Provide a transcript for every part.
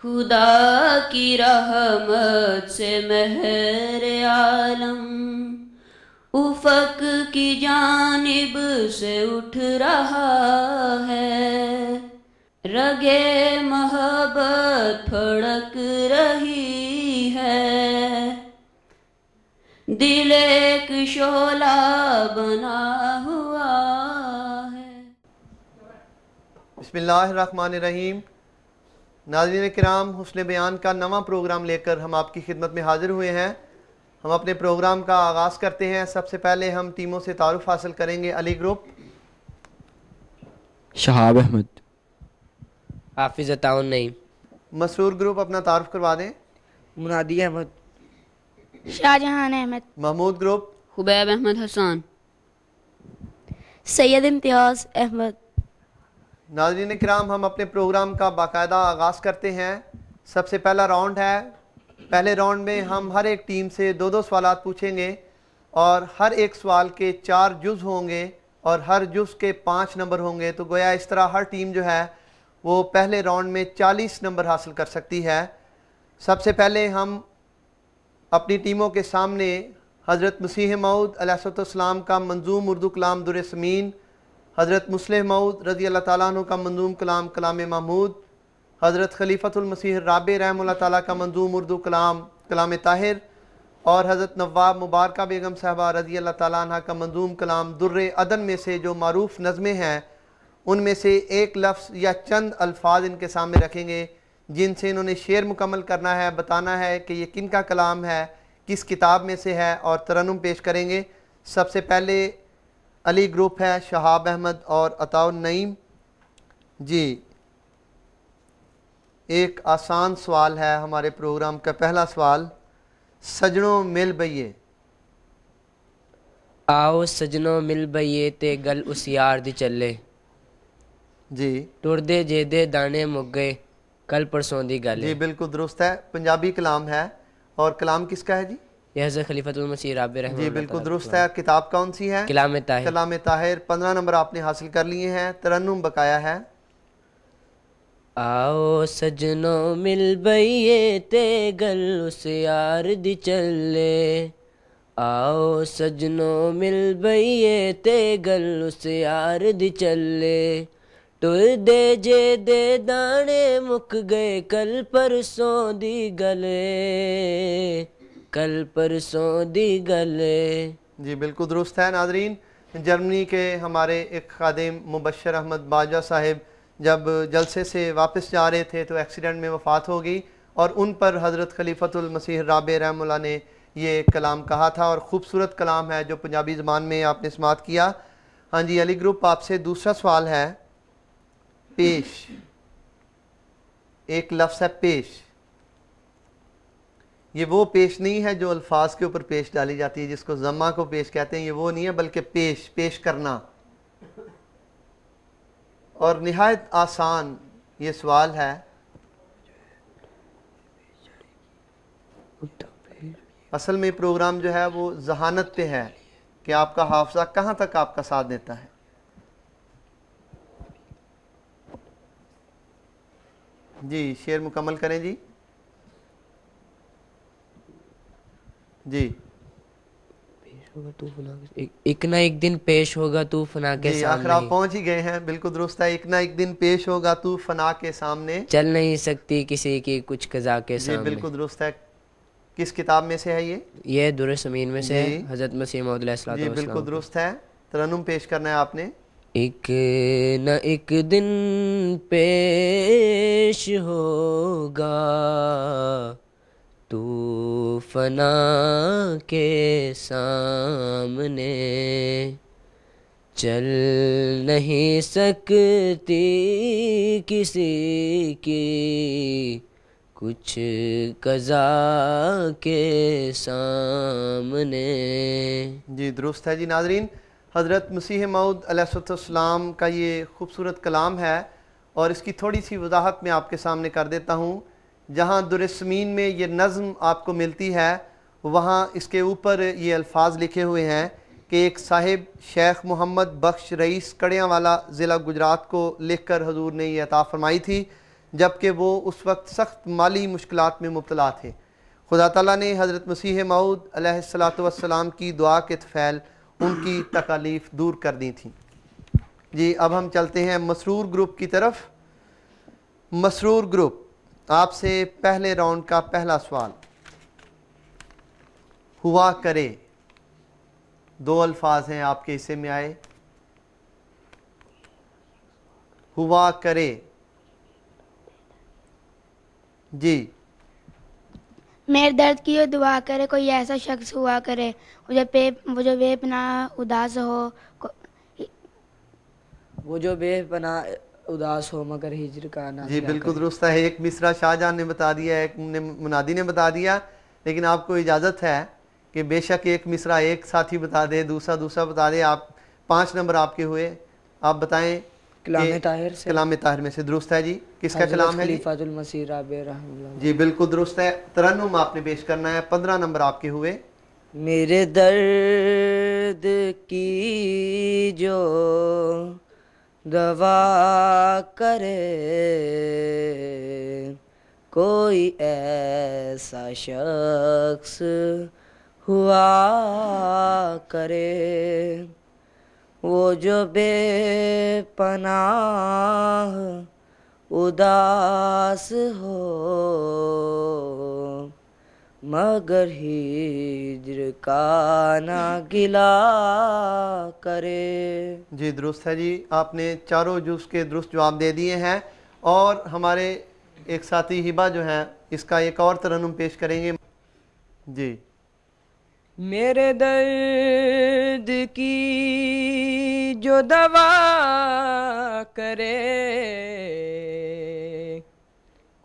खुदा की रहमत से महर आलम उफ़क़ की जानिब से उठ रहा है। रगे मोहब्बत फड़क रही है, दिल एक शोला बना हुआ है। बिस्मिल्लाहिर्रहमानिर्रहीम। नाज़रीन किराम, हुस्न बयान का नवा प्रोग्राम लेकर हम आपकी खिदमत में हाजिर हुए हैं। हम अपने प्रोग्राम का आगाज़ करते हैं। सबसे पहले हम टीमों से तारुफ हासिल करेंगे। अली ग्रुप शहाब अहमद, हाफिज़ अताउन नईम। मसरूर ग्रुप अपना तारुफ करवा दें। मुनादी अहमद, शाहजहान अहमद, महमूद ग्रुप हुबैब अहमद हसन, सैयद इम्तियाज़ अहमद। नाज़रीन किराम, हम अपने प्रोग्राम का बाकायदा आगाज़ करते हैं। सबसे पहला राउंड है। पहले राउंड में हम हर एक टीम से दो दो सवालात पूछेंगे और हर एक सवाल के 4 जुज़ होंगे और हर जुज़ के 5 नंबर होंगे। तो गोया इस तरह हर टीम जो है वो पहले राउंड में 40 नंबर हासिल कर सकती है। सबसे पहले हम अपनी टीमों के सामने हज़रत मसीह मऊद अलैहिस्सलाम का मंजूम उर्दू कलाम दुर समीन, हज़रत मुस्लिम मऊद रज़ी अल्लाह ताला अन्हु का मंजूम कलाम कलाम महमूद, हज़रत खलीफतुल मसीह राबे रहमतुल्लाह ताला का मंजूम उर्दू कलाम कलाम ताहिर और हज़रत नवाब मुबारका बेगम साहबा रज़ी अल्लाह ताला अन्हा का मंजूम कलाम दुर्रे अदन में से जो मारूफ नज़में हैं उनमें से एक लफ्ज़ या चंद अल्फाज इनके सामने रखेंगे जिनसे इन्होंने शेर मुकम्मल करना है, बताना है कि ये किन का कलाम है, किस किताब में से है और तरन्नुम पेश करेंगे। सबसे पहले अली ग्रुप है, शहाब अहमद और अताउन नईम जी। एक आसान सवाल है हमारे प्रोग्राम का पहला सवाल। सजनों मिल बइये, आओ सजनों मिल बइये ते गल उस यार दी चले जी। टुरदे जेदे दाने मुक गए कल परसों दी गल। जी बिल्कुल दुरुस्त है। पंजाबी कलाम है और कलाम किसका है जी? यह हज़रत खलीफतुल मसीह राबे रहमतुल्लाह जी ताला बिल्कुल दुरुस्त है। किताब कौन सी है? कलाम ताहिर। कलाम ताहिर। 15 नंबर आपने हासिल कर लिए हैं। तरन्नुम बकाया है। आओ सजनों मिल बइये ते गल उस यार दी चले, आओ सजनों मिल बइये ते गल उस यार दी चले टुर दे जे दे दाने मुक गए कल परसों दी गले, कल परसों दी गले। जी बिल्कुल दुरुस्त है। नाजरीन, जर्मनी के हमारे एक खादिम मुबश्शिर अहमद बाजा साहिब जब जलसे से वापस जा रहे थे तो एक्सीडेंट में वफ़ात हो गई और उन पर हज़रत खलीफतुल मसीह राबे रहमतुल्लाह ने ये कलाम कहा था और ख़ूबसूरत कलाम है जो पंजाबी ज़बान में आपने समात किया। हाँ जी अली ग्रुप, आपसे दूसरा सवाल है। पेश, एक लफ्ज़ है पेश। ये वो पेश नहीं है जो अल्फाज के ऊपर पेश डाली जाती है जिसको जम्मा को पेश कहते हैं, ये वो नहीं है बल्कि पेश, पेश करना। और निहायत आसान ये सवाल है। असल में प्रोग्राम जो है वो जहानत पे है कि आपका हाफजा कहाँ तक आपका साथ देता है। जी शेर मुकम्मल करें जी। जी एक ना एक दिन पेश होगा तू फना के सामने। आखिर आप पहुंच ही गए हैं। बिल्कुल दुरुस्त है। एक ना एक दिन पेश होगा तू फना के सामने, चल नहीं सकती किसी की कुछ कज़ा के सामने। बिल्कुल दुरुस्त है। किस किताब में से है ये दुर समीन में से हज़रत मसीह मौद अलैहिस्सलाम। जी बिल्कुल दुरुस्त है। तरन्नुम पेश करना है आपने। एक न एक दिन पेश होगा तू फना के सामने, चल नहीं सकती किसी की कुछ कज़ा के सामने। जी दुरुस्त है जी। नाजरीन, हज़रत मसीह मऊद अलैहिस्सलाम का ये खूबसूरत कलाम है और इसकी थोड़ी सी वजाहत मैं आपके सामने कर देता हूँ। जहाँ दुरस्मीन में ये नज़्म आपको मिलती है वहाँ इसके ऊपर ये अल्फाज लिखे हुए हैं कि एक साहिब शेख मोहम्मद बख्श रईस कड़ियाँ वाला ज़िला गुजरात को लिख कर हजूर ने ये अता फरमाई थी। जबकि वो उस वक्त सख्त माली मुश्किलात में मुब्तला थे। खुदा ताला ने हज़रत मसीह मऊद अलैहिस्सलातु वस्सलाम की दुआ के तफ़ैल उनकी तकालीफ दूर कर दी थी। जी, अब हम चलते हैं मसरूर ग्रुप की तरफ। मसरूर ग्रुप, आपसे पहले राउंड का पहला सवाल। हुआ करे, दो अल्फाज हैं आपके हिस्से में आए। हुआ करे, जी। मेरे दर्द की वो दुआ करे, कोई ऐसा शख्स हुआ करे वो जो बेपनाह उदास हो, वो जो बेपनाह उदास हो मगर हिज्र का ना। जी बिल्कुल दुरुस्त है। एक मिसरा शाहजहां ने बता दिया, एक मुनादी ने बता दिया, लेकिन आपको इजाज़त है कि बेशक एक मिसरा एक साथी बता दे, दूसरा बता दे। आप 5 नंबर आपके हुए। आप बताएं। कलाम ताहिर से। कलाम ताहिर में से दुरुस्त है जी। किसका कलाम है? खलीफतुल मसीह राबे रहमतुल्लाह। जी बिल्कुल दुरुस्त है। तरन्नुम आपने पेश करना है। 15 नंबर आपके हुए। मेरे दर्द की जो दवा करे, कोई ऐसा शख्स हुआ करे, वो जो बेपनाह उदास हो मगर हिज्र का ना गिला करे। जी दुरुस्त है जी। आपने चारों जुज़ के दुरुस्त जवाब दे दिए हैं। और हमारे एक साथी हिबा जो है इसका एक और तरन्नुम पेश करेंगे। जी। मेरे दर्द की जो दवा करे,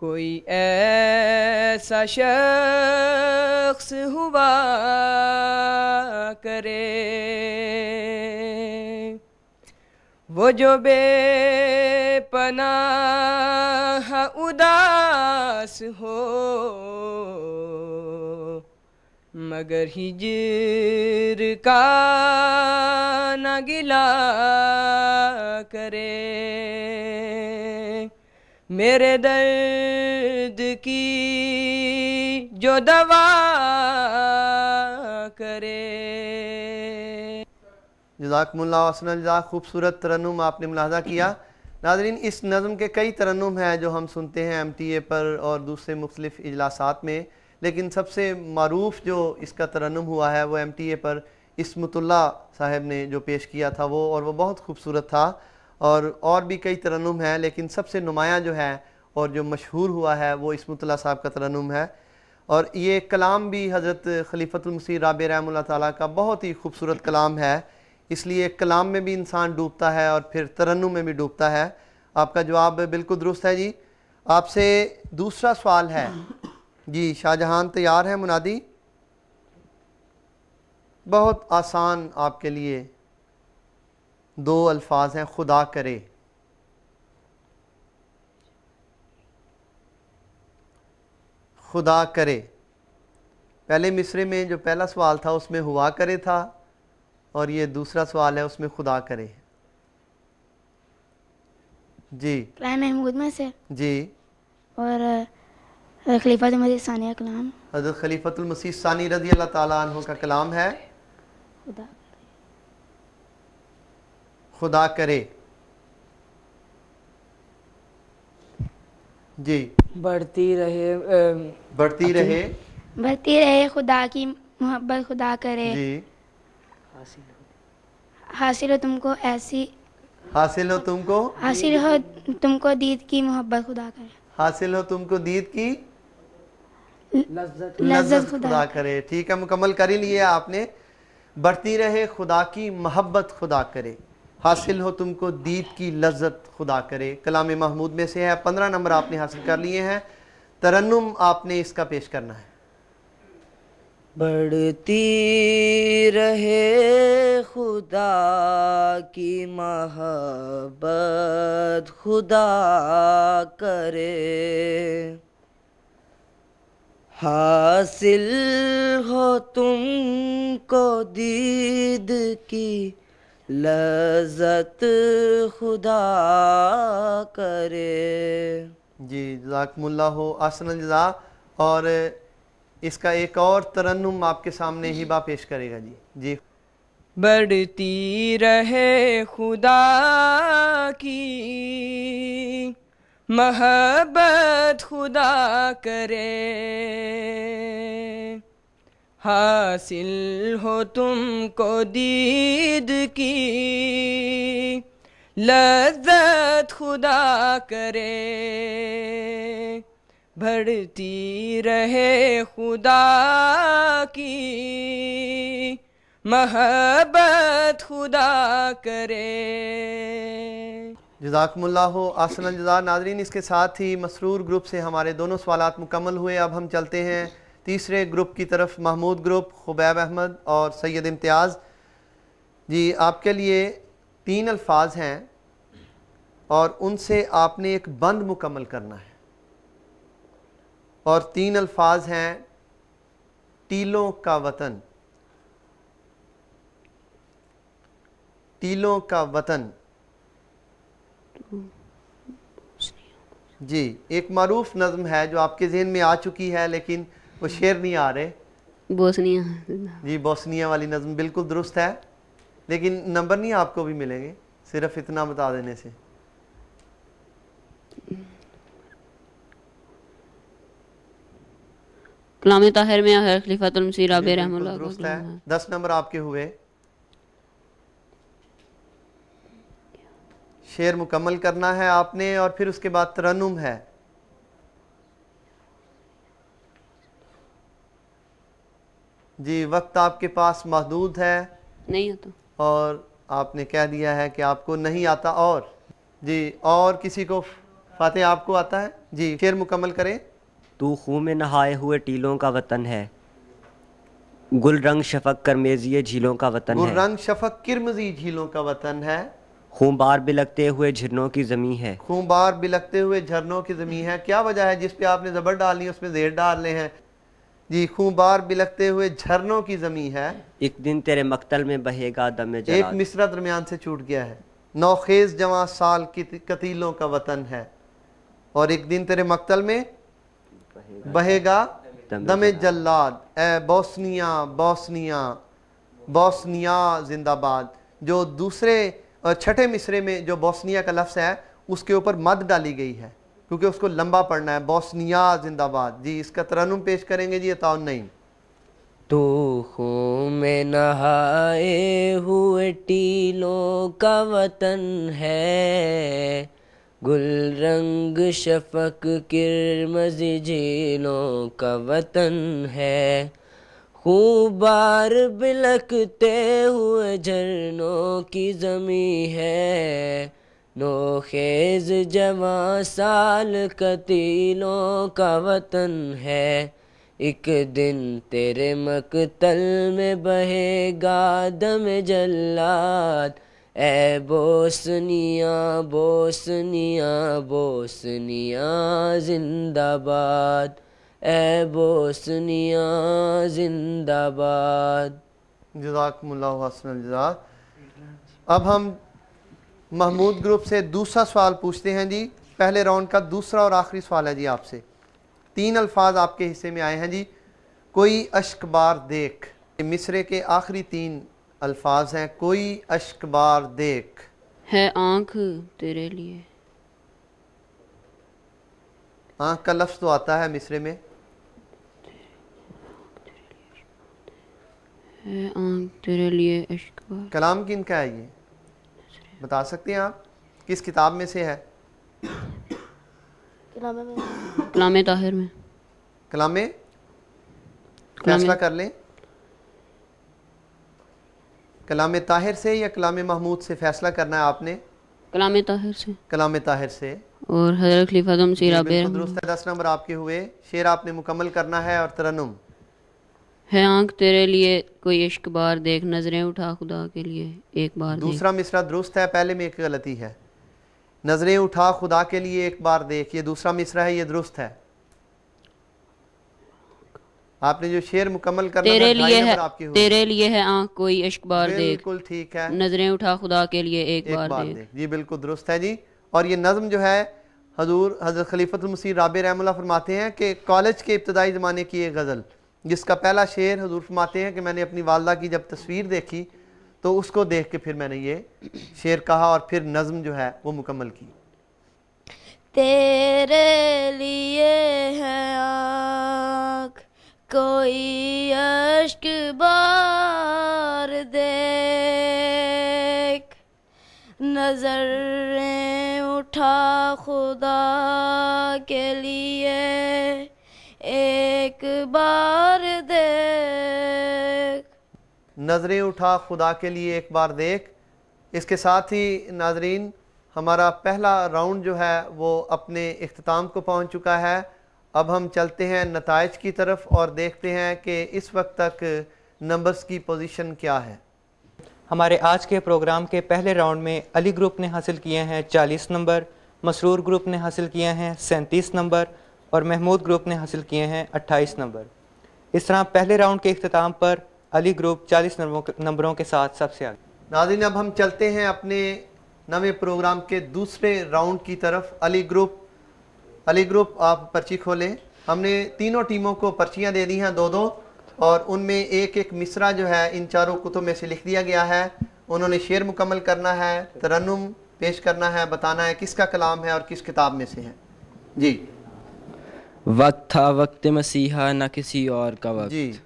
कोई ऐसा शख्स हुआ करे, वो जो बेपनाह उदास हो मगर हिज्र का न गिला करे। मेरे दर्द की जो दवा करे। जज़ाकुमुल्लाह हसनल जज़ा। खूबसूरत तरन्नुम आपने मुलाहज़ा किया। नाज़रीन, इस नज़म के कई तरन्नुम हैं जो हम सुनते हैं MTA पर और दूसरे मुख्तलिफ़ इजलासात में, लेकिन सबसे मारूफ़ जो इसका तरन्नुम हुआ है वो MTA पर इस्मतुल्लाह साहब ने जो पेश किया था वो बहुत खूबसूरत था। और भी कई तरन्नुम हैं, लेकिन सबसे नुमायाँ जो है और जो मशहूर हुआ है वो इस्मतुल्लाह साहब का तरन्नुम है। और ये कलाम भी हज़रत खलीफतुल मसीह राबे रहमतुल्लाह ताला का बहुत ही खूबसूरत कलाम है। इसलिए कलाम में भी इंसान डूबता है और फिर तरन्नुम में भी डूबता है। आपका जवाब बिल्कुल दुरुस्त है जी। आपसे दूसरा सवाल है जी। शाहजहां तैयार है? मुनादी, बहुत आसान आपके लिए 2 अल्फाज हैं। खुदा करे। खुदा करे। पहले मिसरे में जो पहला सवाल था उसमें हुआ करे था और ये दूसरा सवाल है उसमें खुदा करे। जी। कलाम महमूद में से। जी। और खलीफतुल मसीह सानी का कलाम। हज़रत खलीफतुल मसीह सानी रज़ी अल्लाह ताला अन्हु का कलाम है। खुदा करे। जी। बढ़ती रहे खुदा की मोहब्बत खुदा करे। जी। हासिल हो तुमको दीद की मोहब्बत खुदा करे। हासिल हो तुमको दीद की लज्जत खुदा करे। ठीक है, मुकम्मल कर ही लिया आपने। बढ़ती रहे खुदा की मोहब्बत खुदा करे, हासिल हो तुमको दीद की लज्जत खुदा करे। कलाम महमूद में से है। 15 नंबर आपने हासिल कर लिए हैं। तरन्नुम आपने इसका पेश करना है। बढ़ती रहे खुदा की मोहब्बत खुदा करे, हासिल हो तुमको दीद की लज्जत खुदा करे। जी जज़ाकुमुल्लाहु अहसनल जज़ा। और इसका एक और तरन्नुम आपके सामने हिबा पेश करेगा जी। जी बढ़ती रहे खुदा की मोहब्बत खुदा करे, हासिल हो तुमको दीद की लज्जत खुदा करे। बढ़ती रहे खुदा की मोहब्बत खुदा करे। जज़ाकुमुल्लाहु अहसनल जज़ा। नाज़रीन, इसके साथ ही मसरूर ग्रुप से हमारे दोनों सवालात मुकम्मल हुए। अब हम चलते हैं तीसरे ग्रुप की तरफ, महमूद ग्रुप, खुबैब अहमद और सैयद इम्तियाज़। जी आपके लिए 3 अल्फाज हैं और उनसे आपने एक बंद मुकम्मल करना है। और 3 अल्फाज हैं टीलों का वतन। टीलों का वतन। जी एक मारूफ नज़्म है जो आपके जहन में आ चुकी है, लेकिन वो शेर नहीं आ रहे। बोस्निया। जी बोस्निया वाली नज़्म बिल्कुल दुरुस्त है, लेकिन नंबर नहीं आपको भी मिलेंगे सिर्फ इतना बता देने से। कलाम ताहिर में है खलीफातुल मसीह राबे बिल्कुल रहमतुल्लाह का दुरुस्त कलाम है। है। 10 नंबर आपके हुए। शेर मुकम्मल करना है आपने और फिर उसके बाद तरन्नुम है। जी वक्त आपके पास महदूद है नहीं होता। और आपने कह दिया है कि आपको नहीं आता। और जी और किसी को फातिह आपको आता है? जी शेर मुकम्मल करें। तू खून में नहाए हुए टीलों का वतन है, गुल रंग शफक करमेज़ी झीलों का वतन है। गुल रंग शफक किरमजी झीलों का वतन है। खूंबार बिलकते हुए झरनों की ज़मीं है। खूंबार बिलकते हुए झरनों की ज़मीं है। क्या वजह है जिस पे आपने ज़बर डालनी है उसमें ज़ेर डालने हैं? जी खूंबार बिलकते हुए झरनों की ज़मीं है। एक दिन तेरे मक्तल में बहेगा दम जलाल। एक मिसरा दरमियान से छूट गया है। नौखेज जवां साल की कतीलों का वतन है। और एक दिन तेरे मक्तल में बहेगा दमे जल्लाद। ए बोस्निया बोस्निया बोस्निया जिंदाबाद। जो दूसरे और छठे मिसरे में जो बोस्निया का लफ्ज़ है उसके ऊपर मद डाली गई है क्योंकि उसको लंबा पढ़ना है। बोस्निया जिंदाबाद। जी इसका तरन्नुम पेश करेंगे जी अताउन नईम। तू खून में नहाए हुए टीलों का वतन है, गुल रंग शफक किरमज़ी झीलों का वतन है। खूंबार बिलकते हुए झरनों की ज़मीं है, नोखेज जवां साल कतीलों का वतन है। एक दिन तेरे मक्तल में बहेगा दम जल्लाद। ए बोस्निया बोस्निया बोस्निया जिंदाबाद। ए बोस्निया जिंदाबाद। जज़ाकुमुल्लाहु हस्नल जज़ा। अब हम महमूद ग्रुप से दूसरा सवाल पूछते हैं जी। पहले राउंड का दूसरा और आखिरी सवाल है जी आपसे। 3 अल्फाज आपके हिस्से में आए हैं जी। कोई अश्कबार देख। मिसरे के आखिरी 3 अल्फाज हैं। कोई अश्कबार देख। है आँख तेरे लिए। आँख का लफ्ज़ तो आता है मिसरे में। है आँख तेरे लिए अश्कबार। कलाम किन का है ये बता सकते हैं आप? किस किताब में से है? कलाम ताहिर में। कलाम में फैसला कर लें। कलाम ताहिर से या कलाम महमूद से फैसला करना है आपने? कलाम ताहिर से। कलाम ताहिर से। और हज़रत खलीफातुल मसीह राबे बिल्कुल दुरुस्त है। 10 नंबर आपके हुए। शेर आपने मुकम्मल करना है और तरन्नुम। है आँख तेरे लिए कोई इश्क बार देख, नजरें उठा खुदा के लिए एक बार देख। दूसरा मिसरा दुरुस्त है, पहले में एक गलती है। नजरें उठा खुदा के लिए एक बार देख, ये दूसरा मिसरा है, ये दुरुस्त है। आपने जो शेर मुकम्मल करना तेरे था, लिए है, आपके हुए। तेरे लिए है आँख कोई इश्क बार देख, बिल्कुल ठीक है। नजरें उठा खुदा के लिए एक बार देख। जी बिल्कुल दुरुस्त है जी। और ये नज़्म जो है हजूर हज़रत खलीफतुल मसीह राबे रहमतुल्लाह फरमाते हैं कि कॉलेज के इब्तदाई ज़माने की एक गज़ल जिसका पहला शेर हजूर फरमाते हैं कि मैंने अपनी वालदा की जब तस्वीर देखी तो उसको देख के फिर मैंने ये शेर कहा और फिर नज़म जो है वो मुकम्मल की। तेरे लिए है आँख कोई अश्क बार देख, नजरें उठा खुदा के लिए एक बार देख। नज़रें उठा खुदा के लिए एक बार देख। इसके साथ ही नाजरीन हमारा पहला राउंड जो है वो अपने इख्तिताम को पहुंच चुका है। अब हम चलते हैं नताइज की तरफ और देखते हैं कि इस वक्त तक नंबर्स की पोजीशन क्या है। हमारे आज के प्रोग्राम के पहले राउंड में अली ग्रुप ने हासिल किए हैं 40 नंबर, मसरूर ग्रुप ने हासिल किए हैं 37 नंबर और महमूद ग्रुप ने हासिल किए हैं 28 नंबर। इस तरह पहले राउंड के इख्तिताम पर अली ग्रुप 40 नंबरों के साथ सबसे आगे। नाज़रीन अब हम चलते हैं अपने नवे प्रोग्राम के दूसरे राउंड की तरफ। अली ग्रुप आप पर्ची खोलें। हमने तीनों टीमों को पर्चियां दे दी हैं 2-2 और उनमें एक एक मिसरा जो है इन चारों कुतुब में से लिख दिया गया है। उन्होंने शेर मुकम्मल करना है, तरन्नुम पेश करना है, बताना है किसका कलाम है और किस किताब में से है। जी। वक्त था वक्त मसीहा न किसी और का वक्त, जी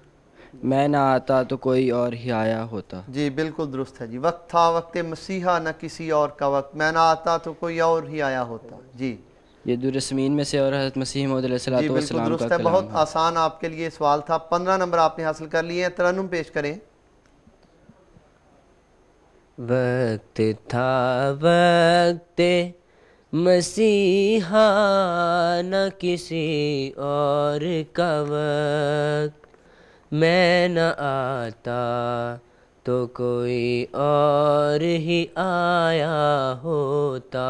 मैं ना आता तो कोई और ही आया होता। जी बिल्कुल दुरुस्त है जी। वक्त था वक्त मसीहा न किसी और का वक्त, मैं ना आता तो कोई और ही आया होता। जी ये दुरस्मीन में से और हज़रत मसीह मौऊद अलैहिस्सलातु जी बिल्कुल वस्सलाम दुरुस्त का है। कलाम बहुत है। आसान आपके लिए सवाल था। 15 नंबर आपने हासिल कर लिए हैं। तरन्नुम पेश करें। वक्त था वक्त मसीहा न किसी और का वक्त, मैं न आता तो कोई और ही आया होता।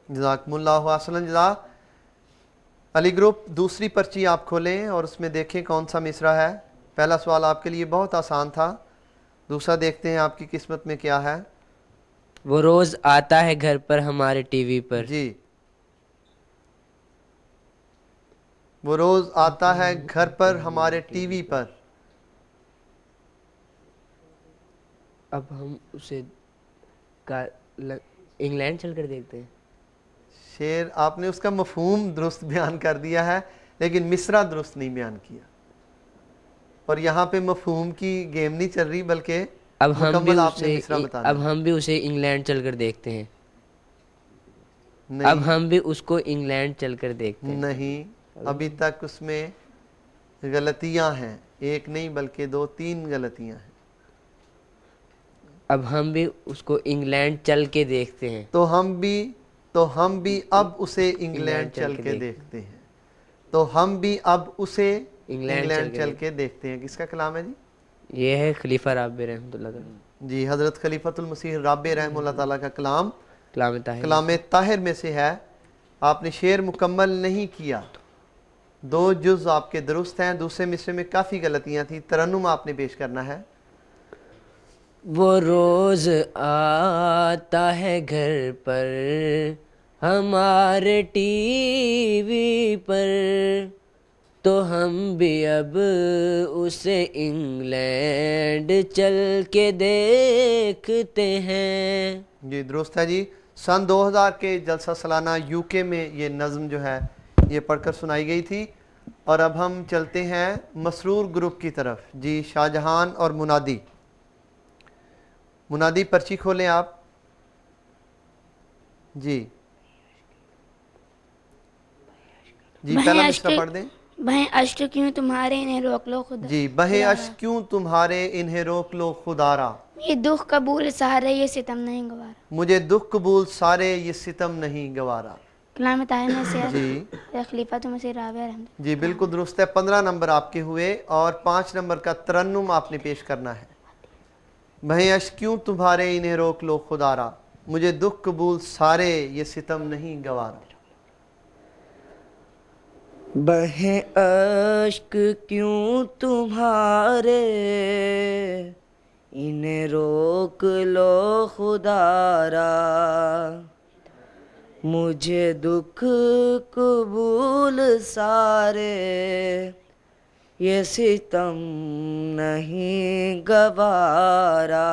जज़ाकुमुल्लाहु अहसन जज़ा। अली ग्रुप दूसरी पर्ची आप खोलें और उसमें देखें कौन सा मिसरा है। पहला सवाल आपके लिए बहुत आसान था, दूसरा देखते हैं आपकी किस्मत में क्या है। वो रोज आता है घर पर हमारे टीवी पर। जी वो रोज आता है घर पर हमारे टीवी पर। अब हम उसे इंग्लैंड चलकर देखते हैं। शेर आपने उसका मफहूम दुरुस्त बयान कर दिया है लेकिन मिसरा दुरुस्त नहीं बयान किया। और यहाँ पे मफहूम की गेम नहीं चल रही बल्कि अब हम भी उसे इंग्लैंड चलकर देखते हैं। अब हम भी उसको इंग्लैंड चलकर देखते हैं। नहीं, अभी तक उसमें गलतियां हैं, एक नहीं बल्कि 2-3 गलतियां हैं। अब हम भी उसको इंग्लैंड चल के देखते हैं। तो हम भी अब उसे इंग्लैंड चल के देखते हैं। तो हम भी अब उसे इंग्लैंड चल के देखते हैं। किसका कलाम है जी? ये है खलीफा राबे रहमतुल्लाह जी, हज़रत खलीफतुल मसीह राबे रहमतुल्लाह ताला का कलाम कलाम ताहिर में से है। आपने शेर मुकम्मल नहीं किया। 2 जुज़ आपके दुरुस्त हैं, दूसरे मिसरे में काफ़ी गलतियां थी। तरन्नुम आपने पेश करना है। वो रोज आता है घर पर हमारे टीवी पर, तो हम भी अब उसे इंग्लैंड चल के देखते हैं। जी दुरुस्त है जी। सन 2000 के जलसा सालाना यूके में ये नज़म जो है ये पढ़कर सुनाई गई थी। और अब हम चलते हैं मसरूर ग्रुप की तरफ। जी, शाहजहान और मुनादी पर्ची खोलें आप। जी पहला मिसरा पढ़ दें। बहें अश्क क्यों तुम्हारे इन्हें रोक लो खुदा। जी, बहे अश्क क्यों तुम्हारे इन्हें रोक लो खुदारा, ये दुख कबूल सारे ये सितम नहीं गवारा। मुझे दुख कबूल सारे ये सितम नहीं गवारा। कलाम ताहिर में से जी खलीफा तुम से राबे रहमतुल्लाह। जी बिल्कुल दुरुस्त है। 15 नंबर आपके हुए और 5 नंबर का तरन्नुम आपने पेश करना है। बहे अश्क क्यों तुम्हारे इन्हें रोक लो खुदारा, मुझे दुख कबूल सारे ये सितम नहीं गवारा। बहे अश्क क्यों तुम्हारे इन्हें रोक लो खुदारा, मुझे दुख कबूल सारे, ये सितम नहीं गवारा।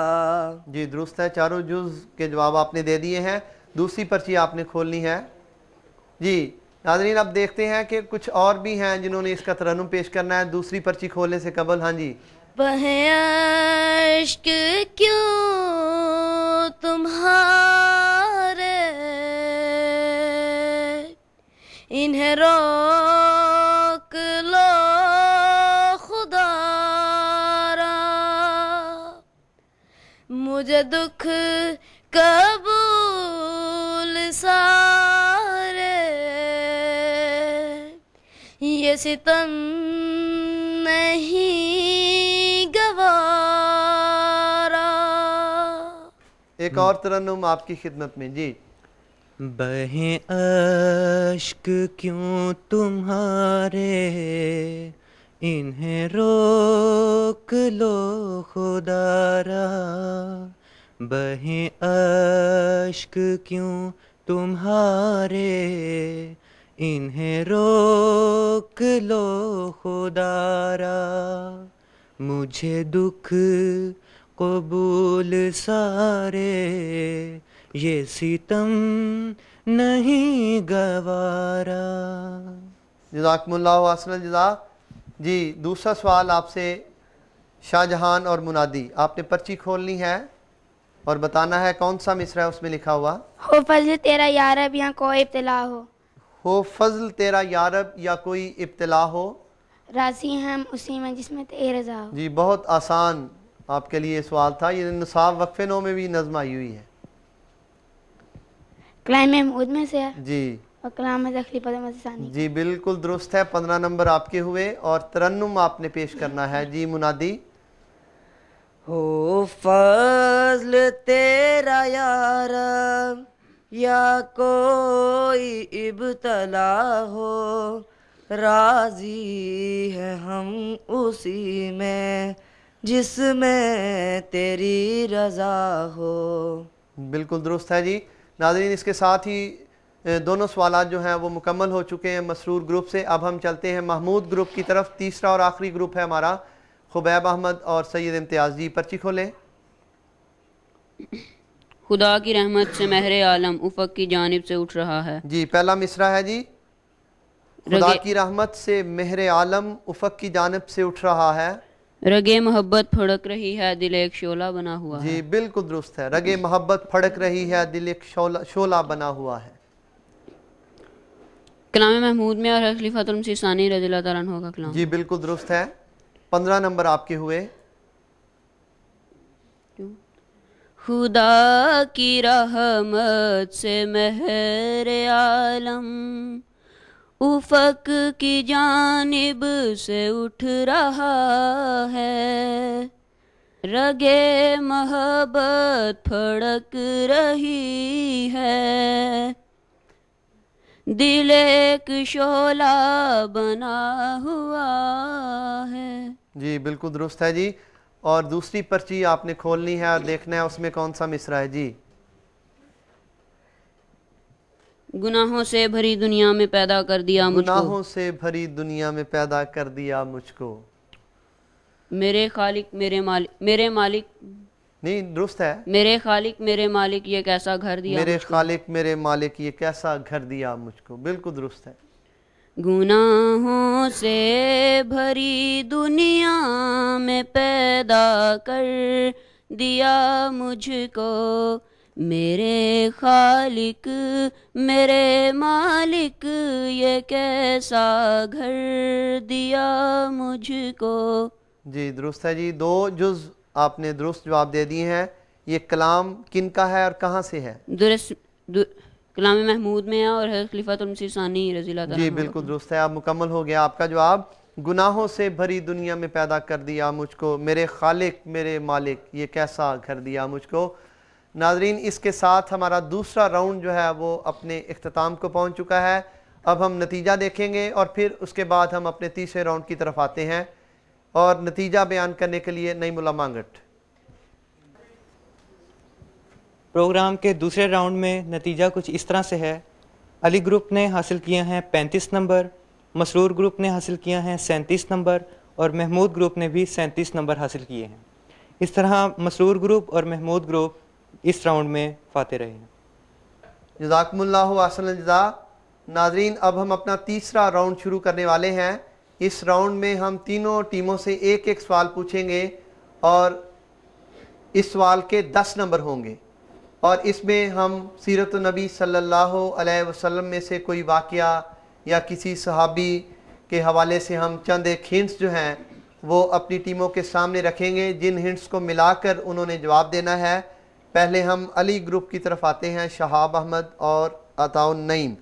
जी दुरुस्त है, चारों जुज के जवाब आपने दे दिए हैं। दूसरी पर्ची आपने खोलनी है। जी नाज़रीन, अब देखते हैं कि कुछ और भी हैं जिन्होंने इसका तरन्नुम पेश करना है दूसरी पर्ची खोलने से कबल। हाँ जी। बहे अश्क क्यों तुम्हारे, इन्हें रोक लो खुदारा। मुझे दुख कबूल सारे, ये सितम नहीं गवारा। एक और तरन्नुम आपकी खिदमत में। जी। बहे अश्क क्यों तुम्हारे, इन्हें रोक लो खुदारा। बहे अश्क क्यों तुम्हारे, इन्हें रोक लो खुदारा। मुझे दुख कबूल सारे, ये सितम नहीं गवारा। जज़ाकुमुल्लाहु अहसनल जज़ा। जी दूसरा सवाल आपसे शाहजहान और मुनादी। आपने पर्ची खोलनी है और बताना है कौन सा मिसरा है उसमें लिखा हुआ। हो फजल तेरा यारब या कोई इब्तिला हो फजल तेरा यारब या कोई इब्तिला हो, राजी हम उसी में जिसमें तेरे रज़ा हो। जी बहुत आसान आपके लिए सवाल था। ये निसाब वक्फे नौ में भी नज़म आई हुई है। कलाम महमूद में से है जी और कलाम तखलीफ़त मसानी। जी बिल्कुल दुरुस्त है। 15 नंबर आपके हुए और तरन्नुम आपने पेश करना है। जी मुनादी। हो फजल तेरा यारब या कोई इब्तला हो, राजी है हम उसी में जिसमें तेरी रज़ा हो। बिल्कुल दुरुस्त है जी। नाज़रीन, इसके साथ ही दोनों सवालात जो हैं वो मुकम्मल हो चुके हैं मसरूर ग्रुप से। अब हम चलते हैं महमूद ग्रुप की तरफ। तीसरा और आखिरी ग्रुप है हमारा खुबैब अहमद और सैयद इम्तियाज़। जी पर्ची खोलें। खुदा की रहमत से महरे आलम उफ़क़ की जानिब से उठ रहा है। जी पहला मिसरा है जी। खुदा की रहमत से महरे आलम उफ़क़ की जानिब से उठ रहा है। रगे मोहब्बत फड़क रही है, दिल एक शोला बना हुआ जी है। बिल्कुल दुरुस्त है। रगे मोहब्बत फड़क रही है, दिल एक शोला बना हुआ है। कलाम महमूद में और खलीफातुल मसीह सानी रज़ियल्लाहु तआला अन्हु का कलाम। जी बिल्कुल दुरुस्त है। 15 नंबर आपके हुए। खुदा की रहमत से महरे आलम उफ़क़ की जानिब से उठ रहा है। रगे मोहब्बत फड़क रही है, दिल एक शोला बना हुआ है। जी बिल्कुल दुरुस्त है जी। और दूसरी पर्ची आपने खोलनी है और देखना है उसमें कौन सा मिसरा है। जी गुनाहों से भरी दुनिया में पैदा कर दिया मुझको, गुनाहों से भरी दुनिया में पैदा कर दिया मुझको। मेरे खालिक मेरे मालिक नहीं दुरुस्त है। मेरे खालिक मेरे मालिक ये कैसा घर दिया मेरे मुझको। खालिक मेरे मालिक ये कैसा घर दिया मुझको। बिल्कुल दुरुस्त है। गुनाहों से भरी दुनिया में पैदा कर दिया मुझको, मेरे खालिक मेरे मालिक ये कैसा घर दिया मुझको। जी दुरुस्त है जी। 2 जुज़ आपने दुरुस्त जवाब दे दिए हैं। ये कलाम किन का है और कहाँ से है? कलाम महमूद में है और खलीफातुल मसीह सानी रज़ियल्लाहु तआला। जी बिल्कुल दुरुस्त है। अब मुकम्मल हो गया आपका जवाब। गुनाहों से भरी दुनिया में पैदा कर दिया मुझको, मेरे खालिक मेरे मालिक ये कैसा घर दिया मुझको। नाजरीन, इसके साथ हमारा दूसरा राउंड जो है वो अपने इख्तिताम को पहुंच चुका है। अब हम नतीजा देखेंगे और फिर उसके बाद हम अपने तीसरे राउंड की तरफ आते हैं और नतीजा बयान करने के लिए नईमुल्लाह मांगट। प्रोग्राम के दूसरे राउंड में नतीजा कुछ इस तरह से है अली ग्रुप ने हासिल किए हैं 35 नंबर, मसरूर ग्रुप ने हासिल किया है 37 नंबर और महमूद ग्रुप ने भी 37 नंबर हासिल किए हैं। इस तरह मसरूर ग्रुप और महमूद ग्रुप इस राउंड में फाते रहे हैं। जज़ाकुमुल्लाहु अहसन जज़ा। नाज़रीन, अब हम अपना तीसरा राउंड शुरू करने वाले हैं। इस राउंड में हम तीनों टीमों से एक एक सवाल पूछेंगे और इस सवाल के 10 नंबर होंगे और इसमें हम सीरत नबी सल्लल्लाहु अलैहि वसल्लम में से कोई वाक़या या किसी सहाबी के हवाले से हम चंद एक हिंट्स जो हैं वो अपनी टीमों के सामने रखेंगे, जिन हिंट्स को मिलाकर उन्होंने जवाब देना है। पहले हम अली ग्रुप की तरफ आते हैं, शहाब अहमद और अताउन नईम।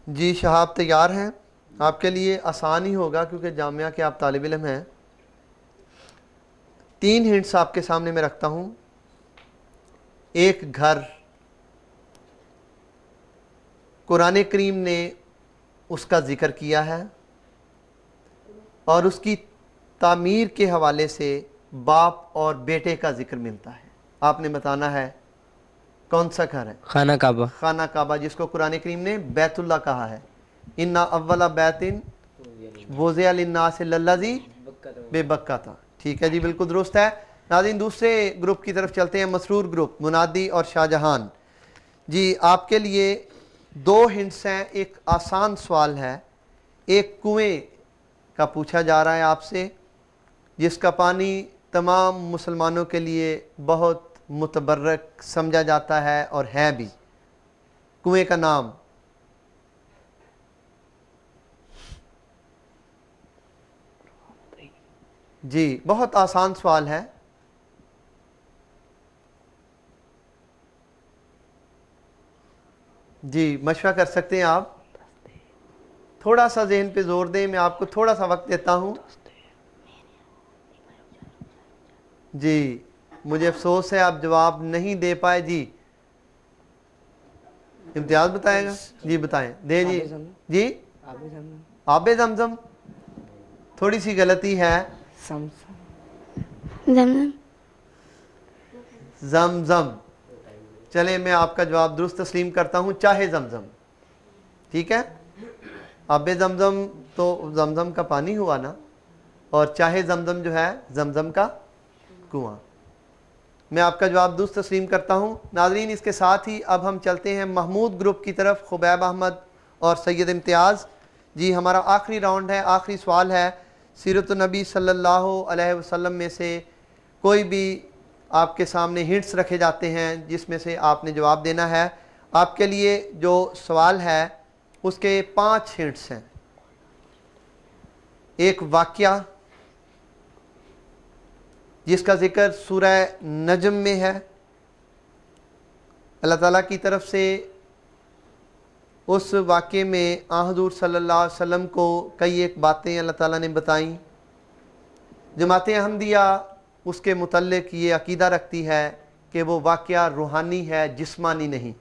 जी शहाब तैयार हैं? आपके लिए आसान ही होगा क्योंकि जामिया के आप तालिब इल्म हैं। 3 हिंट्स आपके सामने मैं रखता हूँ। एक घर, कुरान करीम ने उसका जिक्र किया है और उसकी तामीर के हवाले से बाप और बेटे का जिक्र मिलता है। आपने बताना है कौन सा घर है। खाना काबा। खाना काबा, जिसको कुरान करीम ने बैतुल्लाह कहा है। इन्ना अव्वला बैतिन वुज़िअ लिन्नास लल्लज़ी बेबक्का। ठीक है जी, बिल्कुल दुरुस्त है। नाज़रीन, दूसरे ग्रुप की तरफ चलते हैं, मसरूर ग्रुप, मुनादी और शाहजहान। जी आपके लिए 2 हिंट्स हैं। एक आसान सवाल है, एक कुएं का पूछा जा रहा है आपसे, जिसका पानी तमाम मुसलमानों के लिए बहुत मुतबर्रक समझा जाता है और है भी। कुएं का नाम? जी बहुत आसान सवाल है। जी मशवरा कर सकते हैं आप, थोड़ा सा जहन पे जोर दें, मैं आपको थोड़ा सा वक्त देता हूं। जी मुझे अफसोस है आप जवाब नहीं दे पाए। जी इम्तियाज बताएगा। जी बताएं। दे जी। जी आबे जमजम, थोड़ी सी गलती है। जमजम। जमजम, चले मैं आपका जवाब दुरुस्त तस्लीम करता हूँ, चाहे जमजम। ठीक है, आबे जमजम तो जमजम का पानी हुआ ना, और चाहे जमजम जो है जमजम का कुआं। मैं आपका जवाब दुरुस्त तस्लीम करता हूँ। नाज़रीन, इसके साथ ही अब हम चलते हैं महमूद ग्रुप की तरफ, खुबैब अहमद और सैयद इम्तियाज़। जी हमारा आखिरी राउंड है, आखिरी सवाल है। सीरत नबी सल्लल्लाहु अलैहि वसल्लम में से कोई भी आपके सामने हिंट्स रखे जाते हैं जिसमें से आपने जवाब देना है। आपके लिए जो सवाल है उसके 5 हिंट्स हैं। एक वाक़या जिसका जिक्र सूरह नजम में है, अल्लाह ताला की तरफ से उस वाक़े में हुज़ूर सल्लल्लाहु अलैहि वसल्लम को कई एक बातें अल्लाह ताला ने बताईं। जमात अहमदिया उसके मुतल्लिक़ ये अक़ीदा रखती है कि वो वाक़या रूहानी है, जिस्मानी नहीं,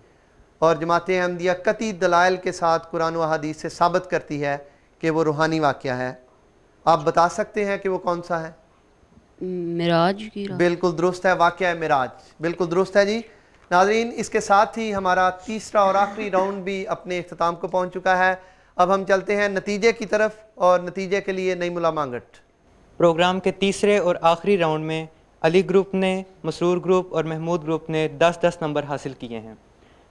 और जमात अहमदिया कती दलाइल के साथ कुरान व हदीस से साबित करती है कि वो रूहानी वाक़या है। आप बता सकते हैं कि वो कौन सा है? मिराज की रात। बिल्कुल दुरुस्त है, वाक़या मिराज, बिल्कुल दुरुस्त है जी। नाज़रीन, इसके साथ ही हमारा तीसरा और आखिरी राउंड भी अपने इख्तिताम को पहुंच चुका है। अब हम चलते हैं नतीजे की तरफ, और नतीजे के लिए नईमुल्लाह मांगट। प्रोग्राम के तीसरे और आखिरी राउंड में अली ग्रुप ने, मसरूर ग्रुप और महमूद ग्रुप ने 10-10 नंबर हासिल किए हैं,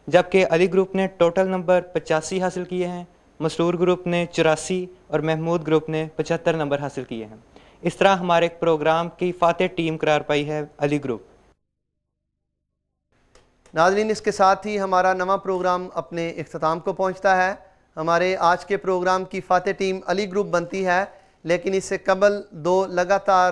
जबकि अली ग्रुप ने टोटल नंबर 85 हासिल किए हैं, मसरूर ग्रुप ने 84 और महमूद ग्रुप ने 75 नंबर हासिल किए हैं। इस तरह हमारे प्रोग्राम की फातेह टीम करार पाई है अली ग्रुप। नाज़रीन, इसके साथ ही हमारा नवा प्रोग्राम अपने इख्तिताम को पहुंचता है। हमारे आज के प्रोग्राम की फातेह टीम अली ग्रुप बनती है, लेकिन इससे कबल 2 लगातार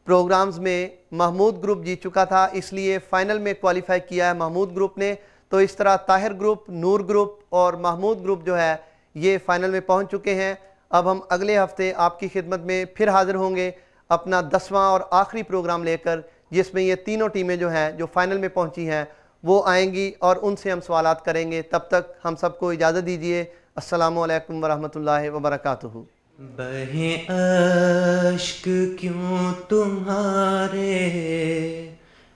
प्रोग्राम्स में महमूद ग्रुप जीत चुका था, इसलिए फ़ाइनल में क्वालिफाई किया है महमूद ग्रुप ने। तो इस तरह ताहिर ग्रुप, नूर ग्रुप और महमूद ग्रुप जो है ये फ़ाइनल में पहुंच चुके हैं। अब हम अगले हफ्ते आपकी खिदमत में फिर हाज़िर होंगे अपना 10वां और आखिरी प्रोग्राम लेकर, जिसमें ये तीनों टीमें जो हैं जो फाइनल में पहुंची हैं वो आएंगी और उनसे हम सवालात करेंगे। तब तक हम सबको इजाज़त दीजिए। अस्सलामु अलैकुम वरहमतुल्लाहि वबरकातुहू। बहें अश्क क्यों तुम्हारे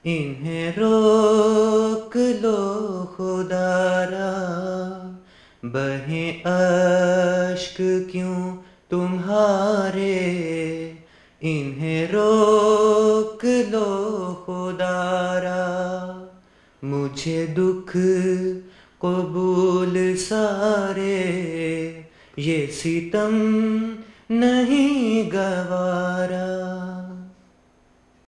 इन्हें रोक लो खुदारा, बहें अश्क क्यों तुम्हारे, इन्हें रोक लो खुदारा। मुझे दुख कबूल सारे, ये सितम नहीं गवारा।